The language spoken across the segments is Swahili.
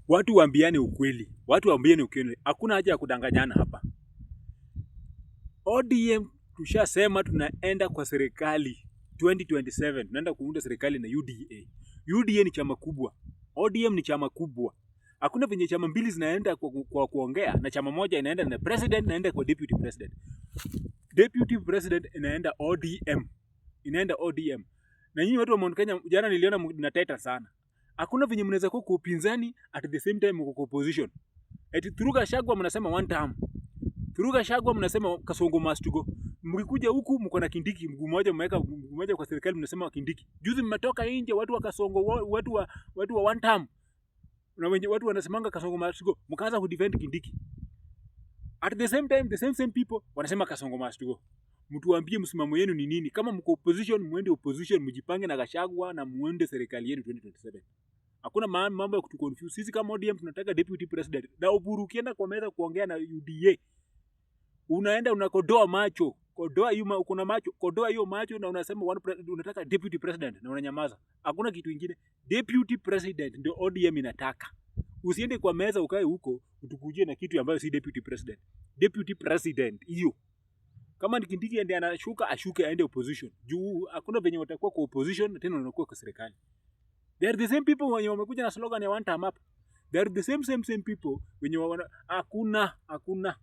Watu waambiane ukweli. Watu waambiane ukweli. Hakuna haja ya kudanganyana hapa. ODM tushasema tunaenda kwa serikali 2027. Tunaenda kuunda serikali na UDA. UDA ni chama kubwa. ODM ni chama kubwa. Hakuna venye chama mbili zinaenda kwa kuongea na chama moja inaenda na president inaenda kwa deputy president. Deputy president inaenda ODM. Inaenda ODM. Na nyinyi watu wa Mount Kenya jana niliona mnateta sana. Hakuna venye mnaweza kuwa kwa upinzani at the same time mko kwa opposition. Eti through Gachagua mnasema one term. Through Gachagua mnasema Kasongo must go. Mkikuja huku mko na Kindiki, mguu mmoja mmeweka mguu mmoja kwa serikali mnasema Kindiki. Juzi mmetoka nje watu wa Kasongo, watu wa one term. Na wenye watu wanasemanga Kasongo must go. Mkaanza ku defend Kindiki. At the same time the same people wanasema Kasongo must go. Mtuambie msimamo yenu ni nini? Kama mko opposition muende opposition, mjipange na Gachagua na muende serikali yenu 2027. Hakuna mambo ya kutuconfuse. Sisi kama ODM tunataka deputy president. Na Oburu ukienda kwa meza kuongea na UDA, unaenda unakodoa macho. Kodoa hiyo uko na macho. Kodoa hiyo macho na unasema unataka deputy president na unanyamaza. Hakuna kitu kingine. Deputy president ndio ODM inataka. Usiende kwa meza ukae huko utukujie na kitu ambayo si deputy president. Deputy president hiyo. Kama ni Kindiki ndiye anashuka ashuke aende opposition. Juu hakuna venye watakuwa kwa opposition na tena wanakuwa kwa serikali. They are the same people wenye wamekuja na slogan ya one term up. They are the same people wenye hakuna.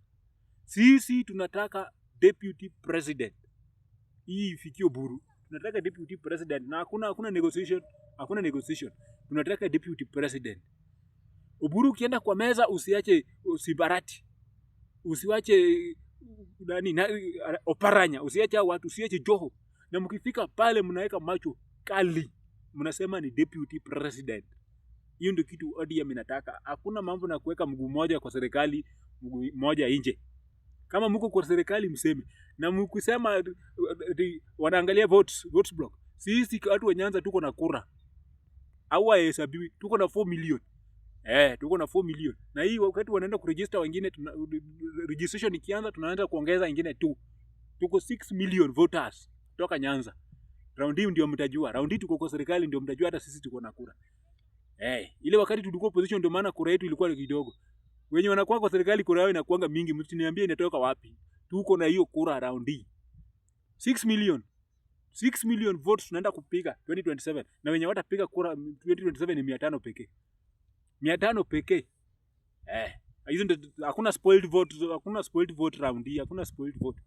Sisi tunataka deputy president. Hii ifikio Oburu. Tunataka deputy president na hakuna negotiation. Tunataka deputy president. Oburu ukienda kwa meza usiache Sibarati. Usiwache Oparanya, usiache watu, usiache Joho. Na mkifika pale mnaweka macho kali. Mnasema ni deputy president. Hiyo ndio kitu ODM inataka. Hakuna mambo na kuweka mguu mmoja kwa serikali, mguu mmoja nje. Kama mko kwa serikali mseme. Na mkisema wanaangalia votes block. Sisi watu wa Nyanza tuko na kura. Au hahesabiwi, tuko na 4 million. Tuko na 4 million. Na hii wakati wanaenda kuregister wengine registration ikianza tunaanza kuongeza wengine tu. Tuko 6 million voters kutoka Nyanza. Round hii ndio mtajua. Round hii tuko kwa serikali ndio mtajua hata sisi tuko na kura. Ile wakati tulikuwa opposition ndio maana kura yetu ilikuwa kidogo. Wenye wanakuwa kwa serikali kura yao inakuanga mingi, msiniambie inatoka wapi. Tuko na hiyo kura round hii. 6 million votes tunaenda kupiga 2027 na wenye watapiga kura 2027 ni 500 pekee. 500 pekee. Hizo ndio hakuna spoiled vote round hii, hakuna spoiled vote.